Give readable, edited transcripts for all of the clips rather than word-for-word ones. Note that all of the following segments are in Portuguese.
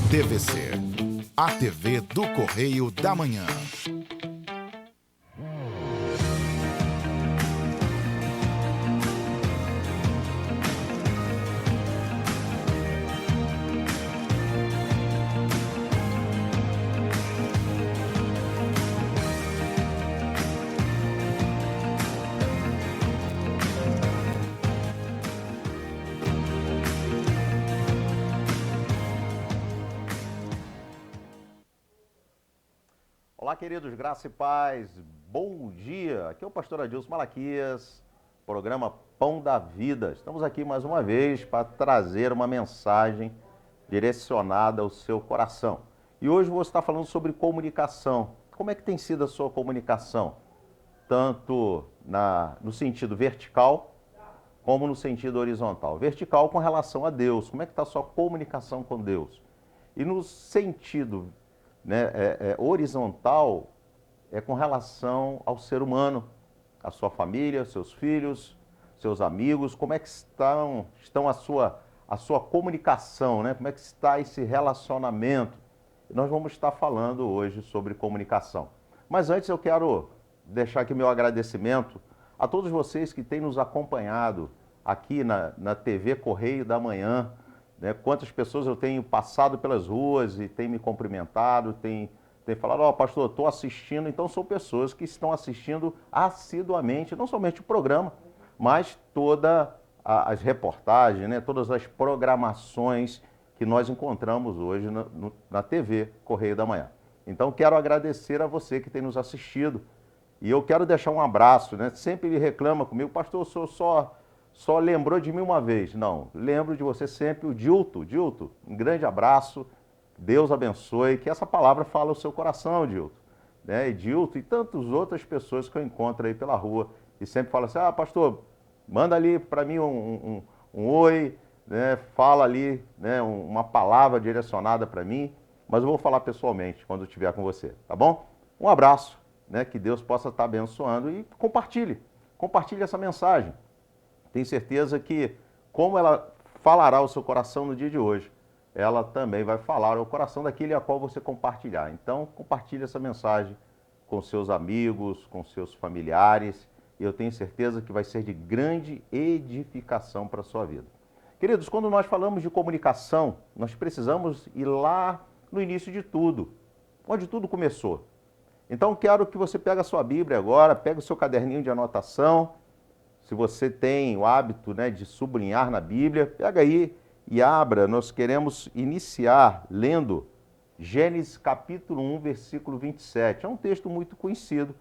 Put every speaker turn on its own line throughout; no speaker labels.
TVC, a TV do Correio da Manhã.
Olá, queridos, graça e paz, bom dia. Aqui é o pastor Adilson Malaquias, programa Pão da Vida. Estamos aqui mais uma vez para trazer uma mensagem direcionada ao seu coração. E hoje vou estar falando sobre comunicação. Como é que tem sido a sua comunicação? Tanto no sentido vertical, como no sentido horizontal. Vertical com relação a Deus. Como é que está a sua comunicação com Deus? E no sentido horizontal é com relação ao ser humano, a sua família, seus filhos, seus amigos, como é que estão a sua comunicação, né? Como é que está esse relacionamento? Nós vamos estar falando hoje sobre comunicação. Mas antes eu quero deixar aqui meu agradecimento a todos vocês que têm nos acompanhado aqui na TV Correio da Manhã. Né? Quantas pessoas eu tenho passado pelas ruas e têm me cumprimentado, têm falado, ó, pastor, estou assistindo. Então são pessoas que estão assistindo assiduamente, não somente o programa, mas todas as reportagens, né? Todas as programações que nós encontramos hoje na TV Correio da Manhã. Então quero agradecer a você que tem nos assistido. E eu quero deixar um abraço, né? Sempre ele reclama comigo, pastor, o senhor só lembrou de mim uma vez. Não, lembro de você sempre, o Dilto. Dilto, um grande abraço, Deus abençoe, que essa palavra fala o seu coração, Dilto. Né? E Dilto e tantas outras pessoas que eu encontro aí pela rua e sempre falam assim, pastor, manda ali para mim um oi, né? Fala ali, né? Uma palavra direcionada para mim, mas eu vou falar pessoalmente quando eu estiver com você, tá bom? Um abraço, né? Que Deus possa estar abençoando e compartilhe essa mensagem. Tenho certeza que, como ela falará ao seu coração no dia de hoje, ela também vai falar ao coração daquele a qual você compartilhar. Então, compartilhe essa mensagem com seus amigos, com seus familiares, e eu tenho certeza que vai ser de grande edificação para a sua vida. Queridos, quando nós falamos de comunicação, nós precisamos ir lá no início de tudo, onde tudo começou. Então, quero que você pegue a sua Bíblia agora, pegue o seu caderninho de anotação. Se você tem o hábito, né, de sublinhar na Bíblia, pega aí e abra. Nós queremos iniciar lendo Gênesis capítulo 1, versículo 27. É um texto muito conhecido.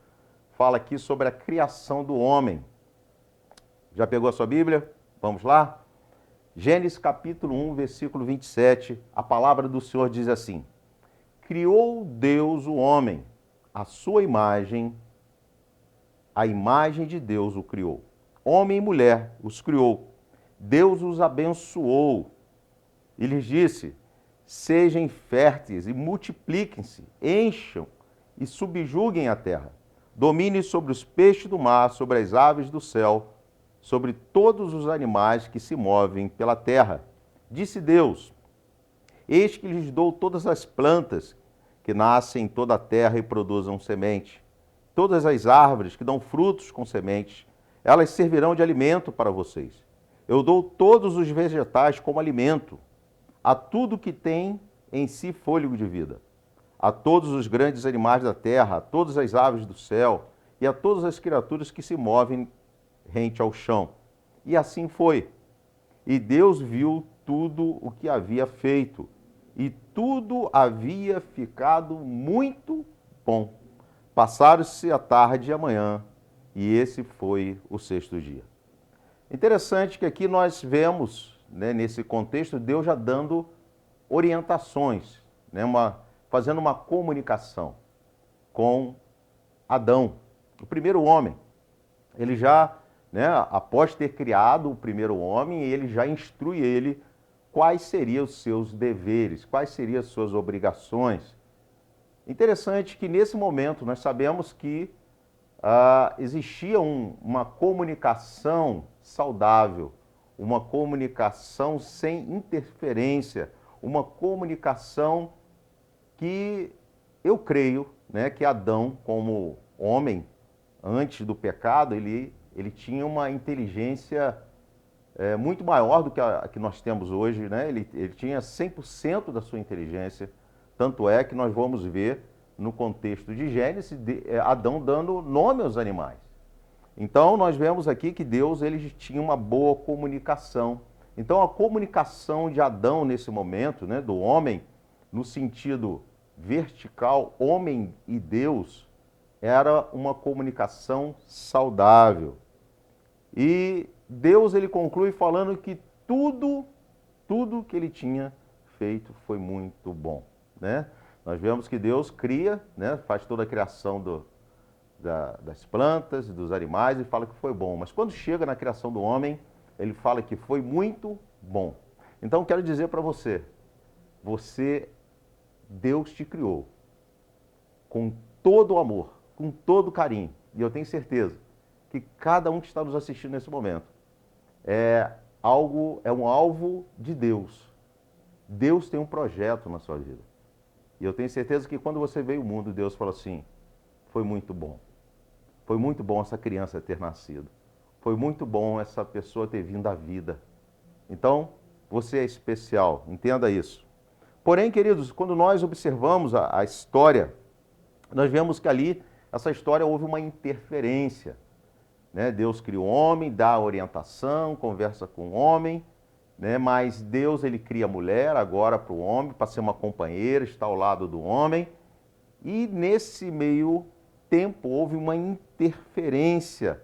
Fala aqui sobre a criação do homem. Já pegou a sua Bíblia? Vamos lá? Gênesis capítulo 1, versículo 27. A palavra do Senhor diz assim: Criou Deus o homem, a sua imagem, a imagem de Deus o criou. Homem e mulher os criou. Deus os abençoou e lhes disse: sejam férteis e multipliquem-se, encham e subjuguem a terra. Dominem sobre os peixes do mar, sobre as aves do céu, sobre todos os animais que se movem pela terra. Disse Deus: eis que lhes dou todas as plantas que nascem em toda a terra e produzam semente, todas as árvores que dão frutos com sementes, elas servirão de alimento para vocês. Eu dou todos os vegetais como alimento, a tudo que tem em si fôlego de vida, a todos os grandes animais da terra, a todas as aves do céu e a todas as criaturas que se movem rente ao chão. E assim foi. E Deus viu tudo o que havia feito, e tudo havia ficado muito bom. Passaram-se a tarde e a manhã, e esse foi o sexto dia. Interessante que aqui nós vemos, né, nesse contexto, Deus já dando orientações, né, fazendo uma comunicação com Adão, o primeiro homem. Ele já, né, após ter criado o primeiro homem, ele já instrui ele quais seriam os seus deveres, quais seriam as suas obrigações. Interessante que nesse momento nós sabemos que existia uma comunicação saudável, uma comunicação sem interferência, uma comunicação que eu creio, né, que Adão, como homem, antes do pecado, ele tinha uma inteligência muito maior do que a que nós temos hoje, né? Ele tinha 100% da sua inteligência, tanto é que nós vamos ver no contexto de Gênesis, Adão dando nome aos animais. Então, nós vemos aqui que Deus ele tinha uma boa comunicação. Então, a comunicação de Adão nesse momento, né, do homem, no sentido vertical, homem e Deus, era uma comunicação saudável. E Deus ele conclui falando que tudo que ele tinha feito foi muito bom, né? Nós vemos que Deus cria, né, faz toda a criação das plantas e dos animais e fala que foi bom. Mas quando chega na criação do homem, ele fala que foi muito bom. Então, quero dizer para você, Deus te criou com todo o amor, com todo o carinho. E eu tenho certeza que cada um que está nos assistindo nesse momento é um alvo de Deus. Deus tem um projeto na sua vida. E eu tenho certeza que quando você veio ao mundo, Deus falou assim, foi muito bom. Foi muito bom essa criança ter nascido. Foi muito bom essa pessoa ter vindo à vida. Então, você é especial, entenda isso. Porém, queridos, quando nós observamos a história, nós vemos que ali, essa história, houve uma interferência. Né? Deus cria o homem, dá orientação, conversa com o homem, né? Mas Deus ele cria a mulher agora para o homem, para ser uma companheira, estar ao lado do homem. E nesse meio tempo houve uma interferência.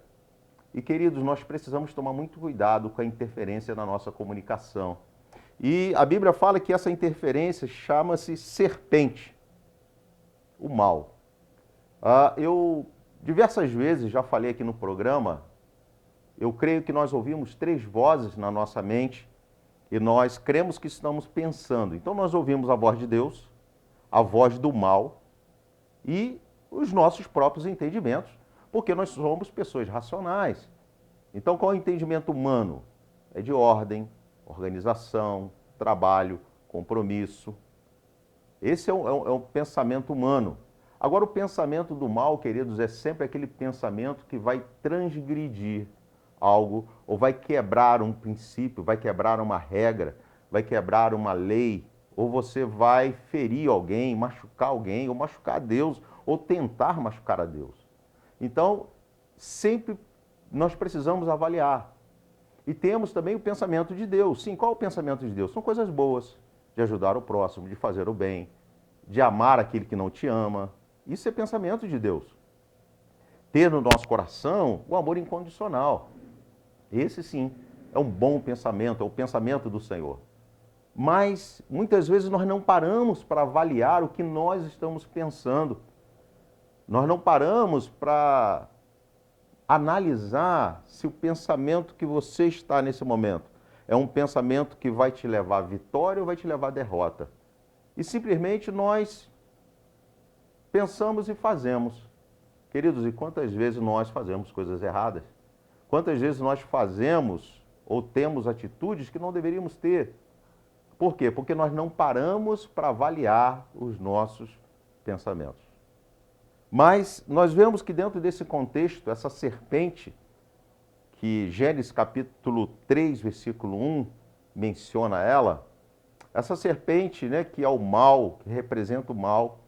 E, queridos, nós precisamos tomar muito cuidado com a interferência na nossa comunicação. E a Bíblia fala que essa interferência chama-se serpente, o mal. Eu diversas vezes já falei aqui no programa, eu creio que nós ouvimos 3 vozes na nossa mente e nós cremos que estamos pensando. Então nós ouvimos a voz de Deus, a voz do mal e os nossos próprios entendimentos, porque nós somos pessoas racionais. Então qual é o entendimento humano? É de ordem, organização, trabalho, compromisso. Esse é o pensamento humano. Agora, o pensamento do mal, queridos, é sempre aquele pensamento que vai transgredir algo, ou vai quebrar um princípio, vai quebrar uma regra, vai quebrar uma lei, ou você vai ferir alguém, ou machucar a Deus, ou tentar machucar a Deus. Então, sempre nós precisamos avaliar. E temos também o pensamento de Deus. Sim, qual é o pensamento de Deus? São coisas boas, de ajudar o próximo, de fazer o bem, de amar aquele que não te ama. Isso é pensamento de Deus. Ter no nosso coração o amor incondicional. Esse sim é um bom pensamento, é o pensamento do Senhor. Mas muitas vezes nós não paramos para avaliar o que nós estamos pensando. Nós não paramos para analisar se o pensamento que você está nesse momento é um pensamento que vai te levar à vitória ou vai te levar à derrota. E simplesmente nós pensamos e fazemos. Queridos, e quantas vezes nós fazemos coisas erradas? Quantas vezes nós fazemos ou temos atitudes que não deveríamos ter? Por quê? Porque nós não paramos para avaliar os nossos pensamentos. Mas nós vemos que dentro desse contexto, essa serpente, que Gênesis capítulo 3, versículo 1, menciona ela, essa serpente, né, que é o mal, que representa o mal,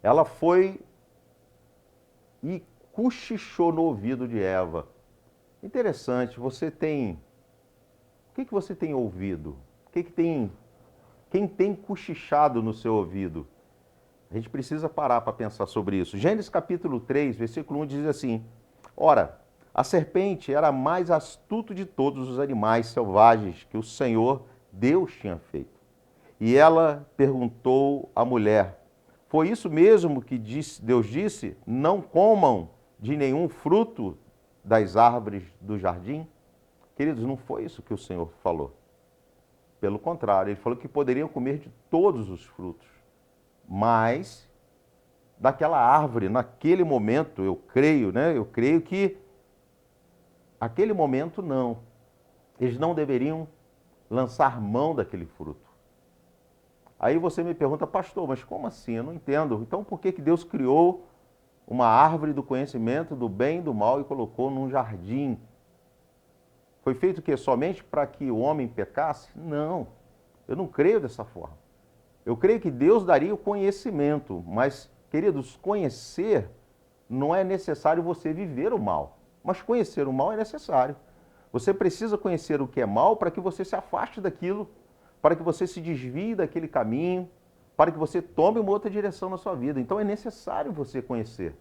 ela foi e cochichou no ouvido de Eva. Interessante, você tem... O que você tem ouvido? Quem tem cochichado no seu ouvido? A gente precisa parar para pensar sobre isso. Gênesis capítulo 3, versículo 1 diz assim: Ora, a serpente era a mais astuta de todos os animais selvagens que o Senhor Deus tinha feito. E ela perguntou à mulher: Foi isso mesmo que Deus disse? Não comam de nenhum fruto das árvores do jardim? Queridos, não foi isso que o Senhor falou. Pelo contrário, ele falou que poderiam comer de todos os frutos. Mas, daquela árvore, naquele momento, eu creio que, naquele momento não. Eles não deveriam lançar mão daquele fruto. Aí você me pergunta, pastor, mas como assim? Eu não entendo. Então por que que Deus criou uma árvore do conhecimento do bem e do mal e colocou num jardim? Foi feito o quê? Somente para que o homem pecasse? Não, eu não creio dessa forma. Eu creio que Deus daria o conhecimento, mas, queridos, conhecer não é necessário você viver o mal, mas conhecer o mal é necessário. Você precisa conhecer o que é mal para que você se afaste daquilo, para que você se desvie daquele caminho, para que você tome uma outra direção na sua vida. Então é necessário você conhecer,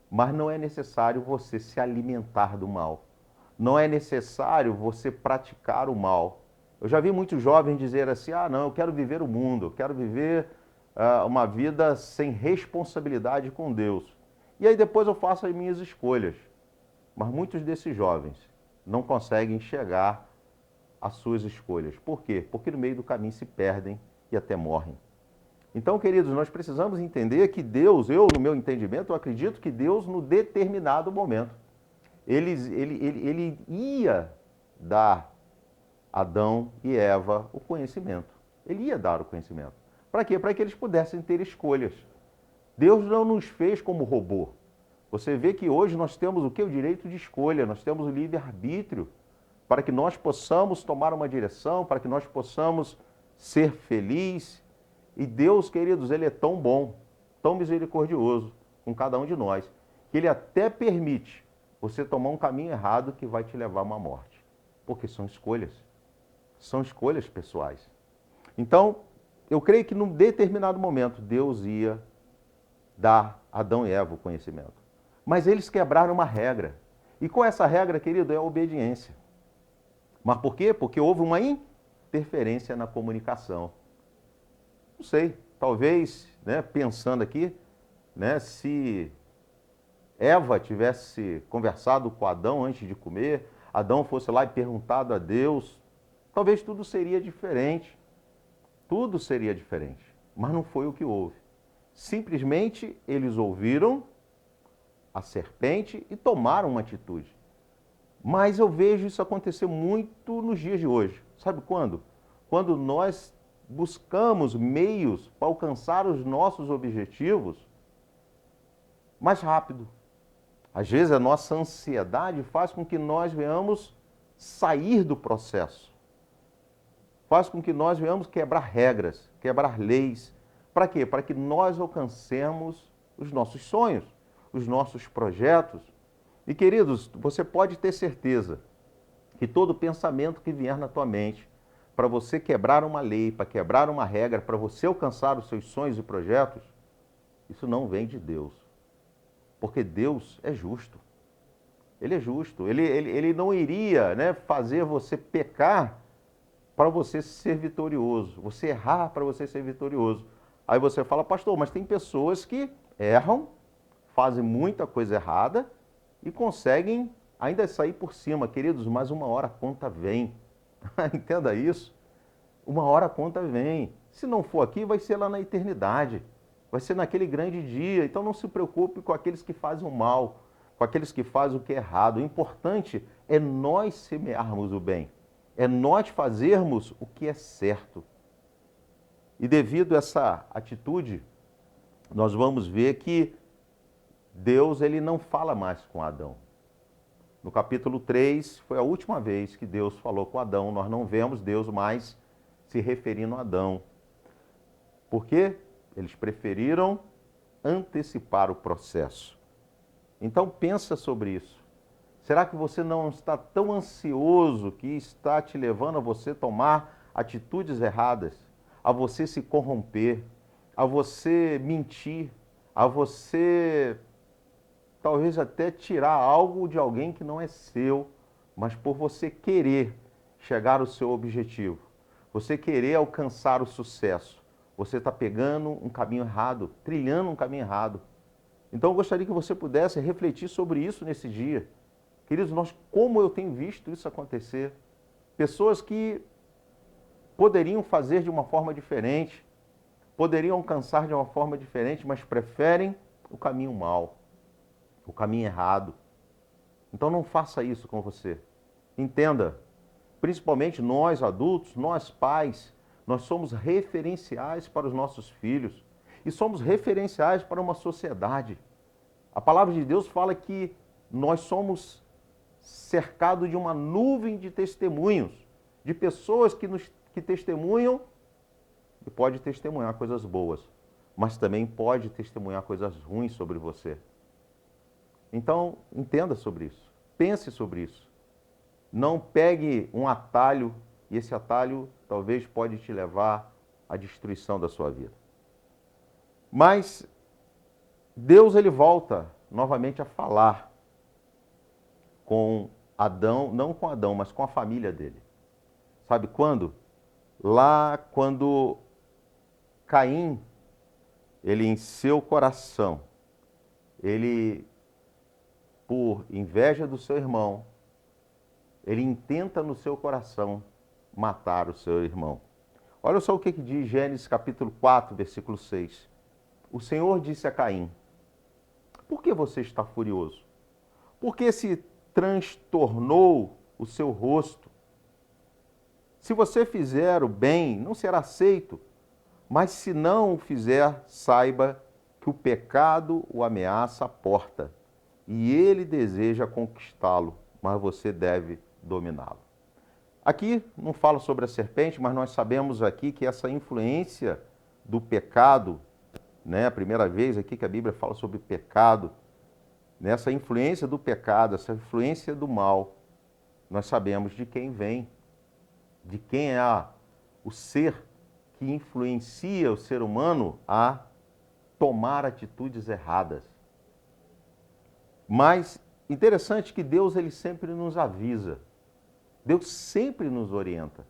mas não é necessário você se alimentar do mal. Não é necessário você praticar o mal. Eu já vi muitos jovens dizer assim, não, eu quero viver o mundo, eu quero viver uma vida sem responsabilidade com Deus. E aí depois eu faço as minhas escolhas. Mas muitos desses jovens não conseguem chegar às suas escolhas. Por quê? Porque no meio do caminho se perdem e até morrem. Então, queridos, nós precisamos entender que Deus, no meu entendimento, eu acredito que Deus, no determinado momento, ele ia dar a Adão e Eva o conhecimento. Ele ia dar o conhecimento. Para quê? Para que eles pudessem ter escolhas. Deus não nos fez como robô. Você vê que hoje nós temos o que? O direito de escolha, nós temos o livre-arbítrio para que nós possamos tomar uma direção, para que nós possamos ser felizes. E Deus, queridos, Ele é tão bom, tão misericordioso com cada um de nós, que Ele até permite você tomar um caminho errado que vai te levar a uma morte. Porque são escolhas pessoais. Então, eu creio que num determinado momento Deus ia dar a Adão e Eva o conhecimento. Mas eles quebraram uma regra. E com essa regra, querido, é a obediência. Mas por quê? Porque houve uma interferência na comunicação. Não sei, talvez, pensando aqui, se Eva tivesse conversado com Adão antes de comer, Adão fosse lá e perguntado a Deus, talvez tudo seria diferente. Tudo seria diferente. Mas não foi o que houve. Simplesmente eles ouviram a serpente e tomaram uma atitude. Mas eu vejo isso acontecer muito nos dias de hoje. Sabe quando? Quando nós buscamos meios para alcançar os nossos objetivos mais rápido. Às vezes a nossa ansiedade faz com que nós venhamos sair do processo. Faz com que nós venhamos quebrar regras, quebrar leis. Para quê? Para que nós alcancemos os nossos sonhos, os nossos projetos. E, queridos, você pode ter certeza que todo pensamento que vier na tua mente, para você quebrar uma lei, para quebrar uma regra, para você alcançar os seus sonhos e projetos, isso não vem de Deus. Porque Deus é justo. Ele é justo. Ele não iria fazer você pecar para você ser vitorioso, você errar para você ser vitorioso. Aí você fala, pastor, mas tem pessoas que erram, fazem muita coisa errada e conseguem ainda sair por cima. Queridos, mas uma hora a conta vem. Entenda isso. Uma hora a conta vem. Se não for aqui, vai ser lá na eternidade. Vai ser naquele grande dia. Então não se preocupe com aqueles que fazem o mal, com aqueles que fazem o que é errado. O importante é nós semearmos o bem. É nós fazermos o que é certo. E devido a essa atitude, nós vamos ver que Deus ele não fala mais com Adão. No capítulo 3, foi a última vez que Deus falou com Adão. Nós não vemos Deus mais se referindo a Adão. Por quê? Eles preferiram antecipar o processo. Então pensa sobre isso. Será que você não está tão ansioso que está te levando a você tomar atitudes erradas, a você se corromper, a você mentir, a você talvez até tirar algo de alguém que não é seu, mas por você querer chegar ao seu objetivo, você querer alcançar o sucesso, você está pegando um caminho errado, trilhando um caminho errado. Então eu gostaria que você pudesse refletir sobre isso nesse dia. Queridos, como eu tenho visto isso acontecer, pessoas que poderiam fazer de uma forma diferente, poderiam alcançar de uma forma diferente, mas preferem o caminho mau, o caminho errado. Então não faça isso com você. Entenda, principalmente nós adultos, nós pais, Nós somos referenciais para os nossos filhos e somos referenciais para uma sociedade. A palavra de Deus fala que nós somos cercados de uma nuvem de testemunhos, de pessoas que testemunham, e pode testemunhar coisas boas, mas também pode testemunhar coisas ruins sobre você. Então, entenda sobre isso, pense sobre isso. Não pegue um atalho, e esse atalho talvez pode te levar à destruição da sua vida. Mas Deus, ele volta novamente a falar com Adão, não com Adão, mas com a família dele. Sabe quando? Lá quando Caim, ele em seu coração, ele, por inveja do seu irmão, ele intenta no seu coração matar o seu irmão. Olha só o que diz Gênesis capítulo 4, versículo 6. O Senhor disse a Caim: por que você está furioso? Por que se transtornou o seu rosto? Se você fizer o bem, não será aceito, mas se não o fizer, saiba que o pecado o ameaça à porta, e ele deseja conquistá-lo, mas você deve dominá-lo. Aqui não fala sobre a serpente, mas nós sabemos aqui que essa influência do pecado, né, a primeira vez aqui que a Bíblia fala sobre pecado, nessa influência do pecado, essa influência do mal, nós sabemos de quem vem, de quem é o ser que influencia o ser humano a tomar atitudes erradas. Mas interessante que Deus, ele sempre nos avisa. Deus sempre nos orienta.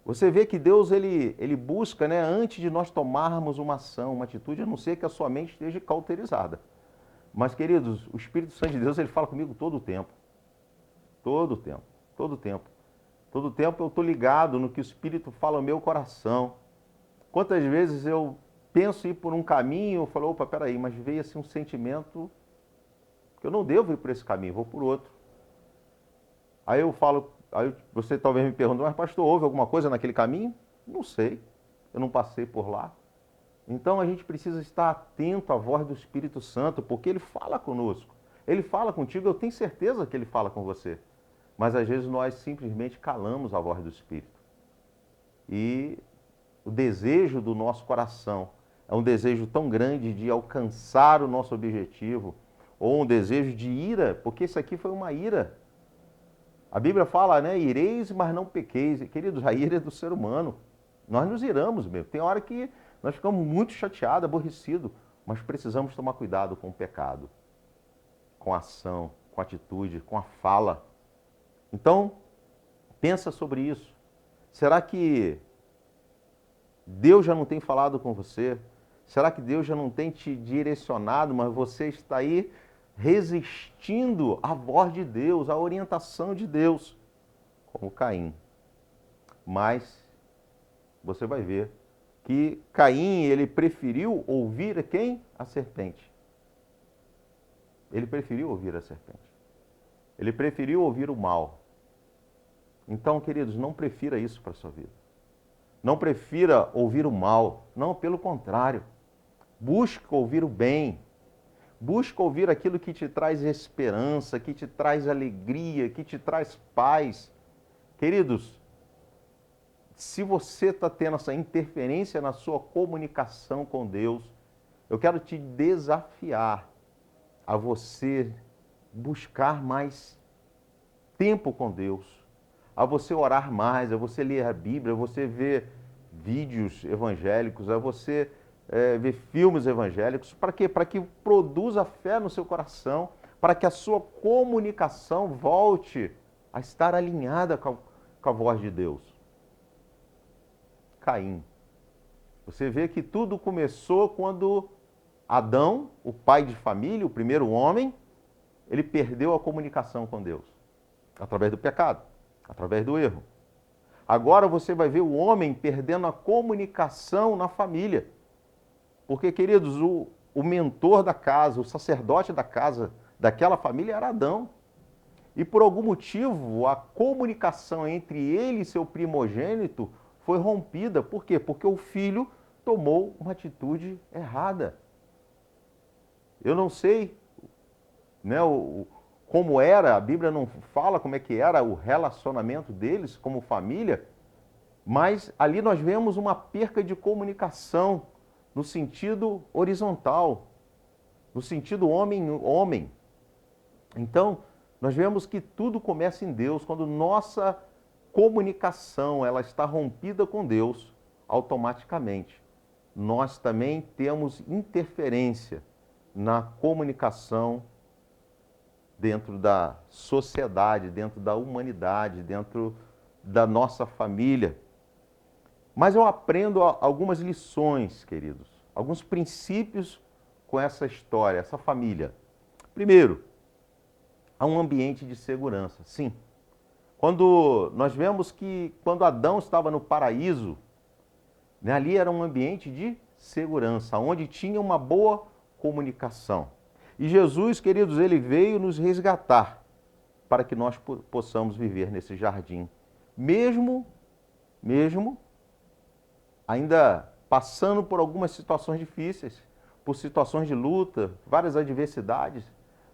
Você vê que Deus, ele busca, né, antes de nós tomarmos uma ação, uma atitude, a não ser que a sua mente esteja cauterizada. Mas, queridos, o Espírito Santo de Deus, ele fala comigo todo o tempo. Todo o tempo. Todo o tempo. Todo o tempo eu estou ligado no que o Espírito fala ao meu coração. Quantas vezes eu penso ir por um caminho, eu falo, opa, peraí, mas veio assim um sentimento que eu não devo ir por esse caminho, vou por outro. Aí eu falo, aí você talvez me pergunte, mas pastor, houve alguma coisa naquele caminho? Não sei, eu não passei por lá. Então a gente precisa estar atento à voz do Espírito Santo, porque ele fala conosco. Ele fala contigo, eu tenho certeza que ele fala com você. Mas às vezes nós simplesmente calamos a voz do Espírito. E o desejo do nosso coração é um desejo tão grande de alcançar o nosso objetivo, ou um desejo de ira, porque isso aqui foi uma ira. A Bíblia fala, né, ireis, mas não pequeis. Queridos, a ira é do ser humano. Nós nos iramos mesmo. Tem hora que nós ficamos muito chateados, aborrecidos, mas precisamos tomar cuidado com o pecado, com a ação, com a atitude, com a fala. Então, pensa sobre isso. Será que Deus já não tem falado com você? Será que Deus já não tem te direcionado, mas você está aí resistindo à voz de Deus, à orientação de Deus, como Caim? Mas você vai ver que Caim, ele preferiu ouvir quem? A serpente. Ele preferiu ouvir a serpente. Ele preferiu ouvir o mal. Então, queridos, não prefira isso para a sua vida. Não prefira ouvir o mal. Não, pelo contrário. Busque ouvir o bem. Busque ouvir aquilo que te traz esperança, que te traz alegria, que te traz paz. Queridos, se você está tendo essa interferência na sua comunicação com Deus, eu quero te desafiar a você buscar mais tempo com Deus, a você orar mais, a você ler a Bíblia, a você ver vídeos evangélicos, a você ver filmes evangélicos. Para quê? Para que produza fé no seu coração, para que a sua comunicação volte a estar alinhada com a voz de Deus. Caim. Você vê que tudo começou quando Adão, o pai de família, o primeiro homem, ele perdeu a comunicação com Deus, através do pecado, através do erro. Agora você vai ver o homem perdendo a comunicação na família. Porque, queridos, o mentor da casa, o sacerdote da casa, daquela família era Adão. E por algum motivo, a comunicação entre ele e seu primogênito foi rompida. Por quê? Porque o filho tomou uma atitude errada. Eu não sei, né, como era, a Bíblia não fala como é que era o relacionamento deles como família, mas ali nós vemos uma perca de comunicação no sentido horizontal, no sentido homem-homem. Então, nós vemos que tudo começa em Deus. Quando nossa comunicação ela está rompida com Deus, automaticamente nós também temos interferência na comunicação dentro da sociedade, dentro da humanidade, dentro da nossa família. Mas eu aprendo algumas lições, queridos, alguns princípios com essa história, essa família. Primeiro, há um ambiente de segurança, sim. Quando nós vemos que quando Adão estava no paraíso, né, ali era um ambiente de segurança, onde tinha uma boa comunicação. E Jesus, queridos, ele veio nos resgatar para que nós possamos viver nesse jardim. Mesmo ainda passando por algumas situações difíceis, por situações de luta, várias adversidades,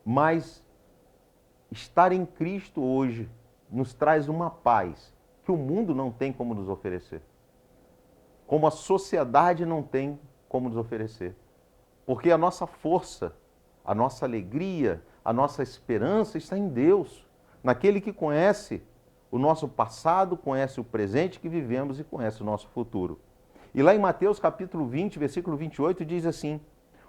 mas estar em Cristo hoje nos traz uma paz que o mundo não tem como nos oferecer, como a sociedade não tem como nos oferecer. Porque a nossa força, a nossa alegria, a nossa esperança está em Deus, naquele que conhece o nosso passado, conhece o presente que vivemos e conhece o nosso futuro. E lá em Mateus capítulo 20, versículo 28, diz assim: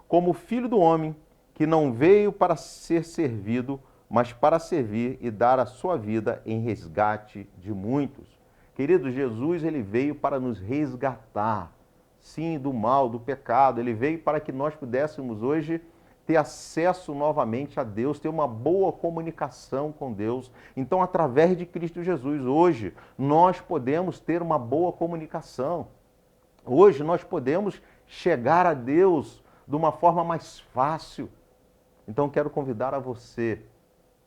como o Filho do Homem, que não veio para ser servido, mas para servir e dar a sua vida em resgate de muitos. Querido, Jesus, ele veio para nos resgatar, sim, do mal, do pecado. Ele veio para que nós pudéssemos hoje ter acesso novamente a Deus, ter uma boa comunicação com Deus. Então, através de Cristo Jesus, hoje, nós podemos ter uma boa comunicação. Hoje, nós podemos chegar a Deus de uma forma mais fácil. Então, quero convidar a você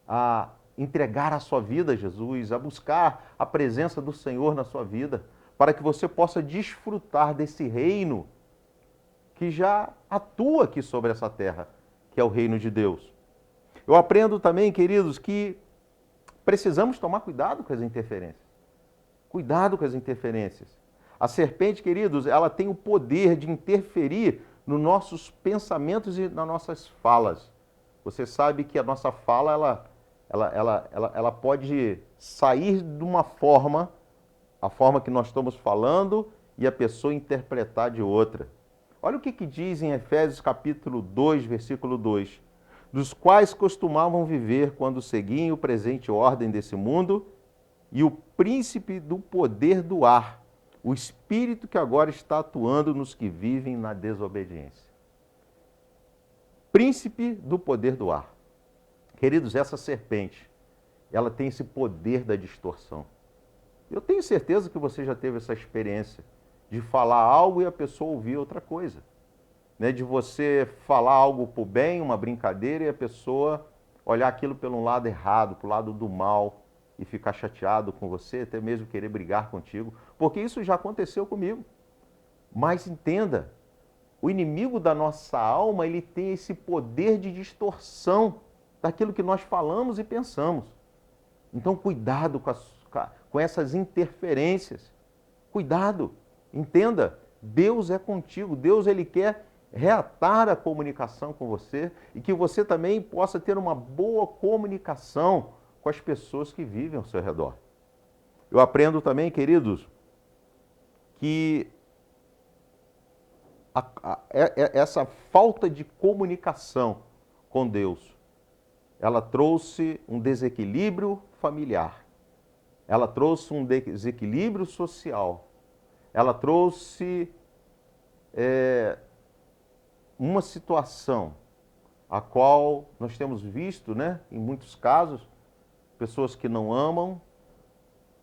a entregar a sua vida a Jesus, a buscar a presença do Senhor na sua vida, para que você possa desfrutar desse reino que já atua aqui sobre essa terra, que é o reino de Deus. Eu aprendo também, queridos, que precisamos tomar cuidado com as interferências. Cuidado com as interferências. A serpente, queridos, ela tem o poder de interferir nos nossos pensamentos e nas nossas falas. Você sabe que a nossa fala, ela pode sair de uma forma, a forma que nós estamos falando, e a pessoa interpretar de outra. Olha o que diz em Efésios capítulo 2, versículo 2. Dos quais costumavam viver quando seguiam o presente ordem desse mundo e o príncipe do poder do ar, o espírito que agora está atuando nos que vivem na desobediência. Príncipe do poder do ar. Queridos, essa serpente, ela tem esse poder da distorção. Eu tenho certeza que você já teve essa experiência de falar algo e a pessoa ouvir outra coisa. Né? De você falar algo para o bem, uma brincadeira, e a pessoa olhar aquilo pelo lado errado, pelo lado do mal, e ficar chateado com você, até mesmo querer brigar contigo, porque isso já aconteceu comigo. Mas entenda, o inimigo da nossa alma, ele tem esse poder de distorção daquilo que nós falamos e pensamos. Então, cuidado com essas interferências. Cuidado, entenda, Deus é contigo, Deus ele quer reatar a comunicação com você e que você também possa ter uma boa comunicação com as pessoas que vivem ao seu redor. Eu aprendo também, queridos, que essa falta de comunicação com Deus, ela trouxe um desequilíbrio familiar, ela trouxe um desequilíbrio social, ela trouxe uma situação a qual nós temos visto, né, em muitos casos, pessoas que não amam,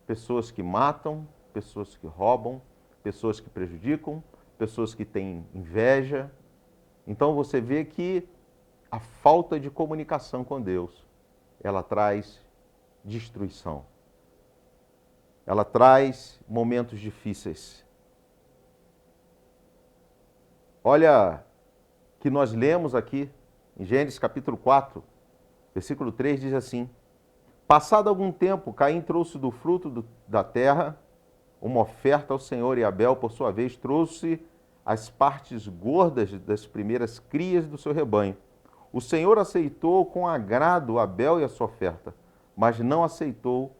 pessoas que matam, pessoas que roubam, pessoas que prejudicam, pessoas que têm inveja. Então você vê que a falta de comunicação com Deus, ela traz destruição. ela traz momentos difíceis. Olha que nós lemos aqui em Gênesis capítulo 4, versículo 3, diz assim: passado algum tempo, Caim trouxe do fruto da terra uma oferta ao Senhor, e Abel, por sua vez, trouxe as partes gordas das primeiras crias do seu rebanho. O Senhor aceitou com agrado Abel e a sua oferta, mas não aceitou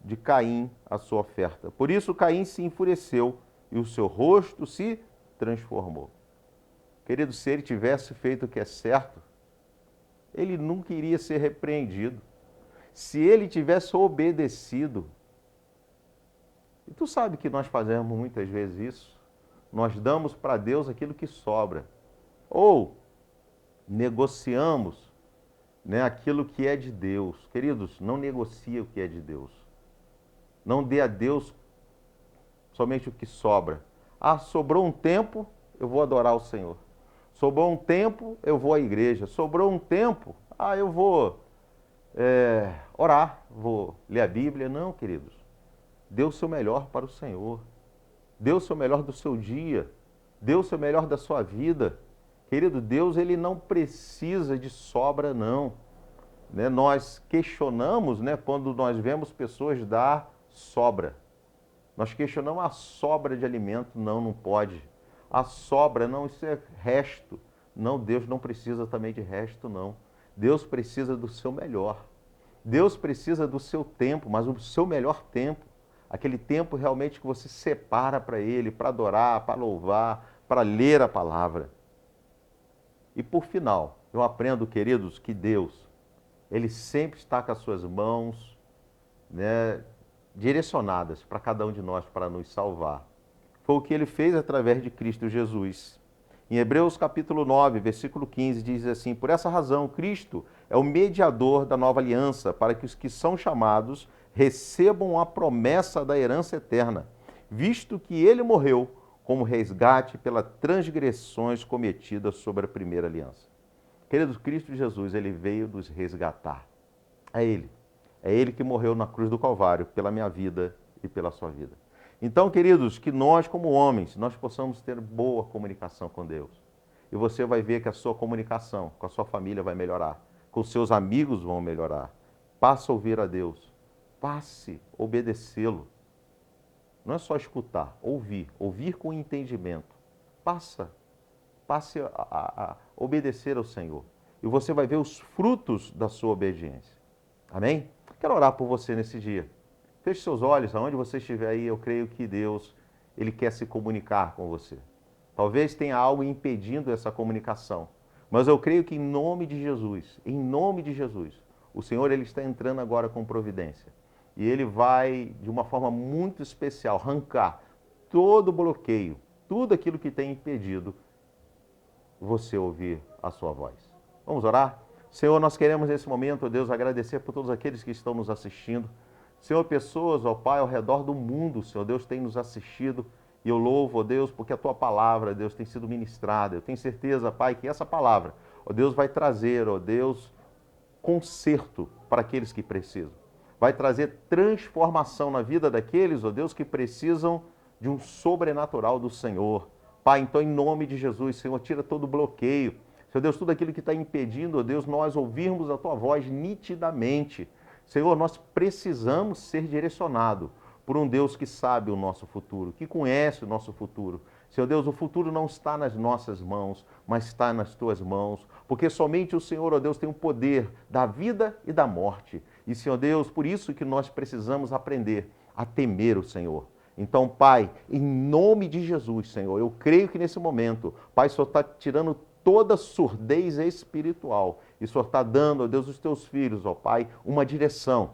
de Caim a sua oferta. Por isso Caim se enfureceu e o seu rosto se transformou. Querido, se ele tivesse feito o que é certo, ele nunca iria ser repreendido. Se ele tivesse obedecido, e tu sabe que nós fazemos muitas vezes isso, nós damos para Deus aquilo que sobra, ou negociamos, né, aquilo que é de Deus. Queridos, não negocie o que é de Deus. Não dê a Deus somente o que sobra. Ah, sobrou um tempo, eu vou adorar o Senhor. Sobrou um tempo, eu vou à igreja. Sobrou um tempo, eu vou orar, vou ler a Bíblia. Não, queridos. Dê o seu melhor para o Senhor. Dê o seu melhor do seu dia. Dê o seu melhor da sua vida. Querido, Deus, ele não precisa de sobra, não. Né? Nós questionamos, né, quando nós vemos pessoas dar sobra. Nós questionamos a sobra de alimento. Não, não pode. A sobra, não, isso é resto. Não, Deus não precisa também de resto, não. Deus precisa do seu melhor. Deus precisa do seu tempo, mas o seu melhor tempo. Aquele tempo realmente que você separa para Ele, para adorar, para louvar, para ler a palavra. E por final, eu aprendo, queridos, que Deus, Ele sempre está com as suas mãos, né, direcionadas para cada um de nós, para nos salvar. Foi o que Ele fez através de Cristo Jesus. Em Hebreus capítulo 9, versículo 15, diz assim: por essa razão, Cristo é o mediador da nova aliança, para que os que são chamados recebam a promessa da herança eterna, visto que ele morreu como resgate pelas transgressões cometidas sobre a primeira aliança. Queridos, Cristo Jesus, ele veio nos resgatar. É Ele que morreu na cruz do Calvário pela minha vida e pela sua vida. Então, queridos, que nós como homens, nós possamos ter boa comunicação com Deus. E você vai ver que a sua comunicação com a sua família vai melhorar, com os seus amigos vão melhorar. Passe a ouvir a Deus, passe a obedecê-lo. Não é só escutar, ouvir com entendimento. Passe a obedecer ao Senhor. E você vai ver os frutos da sua obediência. Amém? Quero orar por você nesse dia. Feche seus olhos, aonde você estiver aí, eu creio que Deus, Ele quer se comunicar com você. Talvez tenha algo impedindo essa comunicação, mas eu creio que em nome de Jesus, o Senhor, Ele está entrando agora com providência. E Ele vai, de uma forma muito especial, arrancar todo o bloqueio, tudo aquilo que tem impedido você ouvir a sua voz. Vamos orar? Senhor, nós queremos nesse momento, ó Deus, agradecer por todos aqueles que estão nos assistindo. Senhor, pessoas, ó Pai, ao redor do mundo, Senhor Deus, tem nos assistido. E eu louvo, ó Deus, porque a Tua palavra, Deus, tem sido ministrada. Eu tenho certeza, Pai, que essa palavra, ó Deus, vai trazer, ó Deus, conserto para aqueles que precisam. Vai trazer transformação na vida daqueles, ó Deus, que precisam de um sobrenatural do Senhor. Pai, então, em nome de Jesus, Senhor, tira todo o bloqueio. Senhor Deus, tudo aquilo que está impedindo, ó Deus, nós ouvirmos a Tua voz nitidamente. Senhor, nós precisamos ser direcionados por um Deus que sabe o nosso futuro, que conhece o nosso futuro. Senhor Deus, o futuro não está nas nossas mãos, mas está nas Tuas mãos, porque somente o Senhor, ó Deus, tem o poder da vida e da morte. E, Senhor Deus, por isso que nós precisamos aprender a temer o Senhor. Então, Pai, em nome de Jesus, Senhor, eu creio que nesse momento, Pai, o Senhor está tirando toda surdez espiritual. E o Senhor está dando, ó Deus, os Teus filhos, ó Pai, uma direção.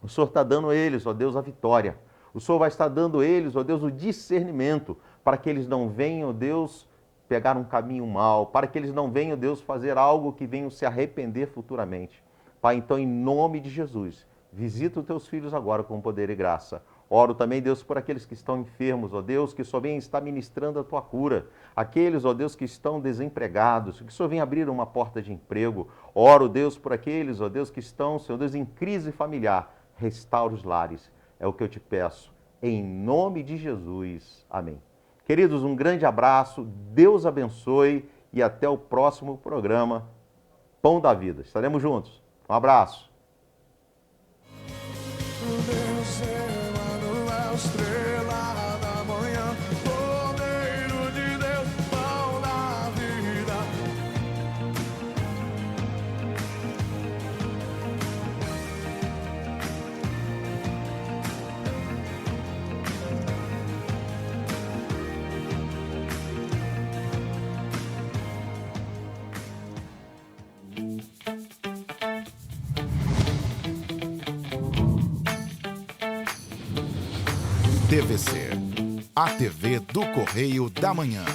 O Senhor está dando a eles, ó Deus, a vitória. O Senhor vai estar dando a eles, ó Deus, o discernimento, para que eles não venham, ó Deus, pegar um caminho mau, para que eles não venham, ó Deus, fazer algo que venham se arrepender futuramente. Pai, então, em nome de Jesus, visita os Teus filhos agora com poder e graça. Oro também, Deus, por aqueles que estão enfermos, ó Deus, que só vem estar ministrando a Tua cura. Aqueles, ó Deus, que estão desempregados, que só vem abrir uma porta de emprego. Oro, Deus, por aqueles, ó Deus, que estão, Senhor Deus, em crise familiar. Restaura os lares. É o que eu te peço. Em nome de Jesus. Amém. Queridos, um grande abraço, Deus abençoe e até o próximo programa Pão da Vida. Estaremos juntos. Um abraço.
Deus, Emanuel, estrela da manhã, Cordeiro de Deus, pão da vida.
TVC, a TV do Correio da Manhã.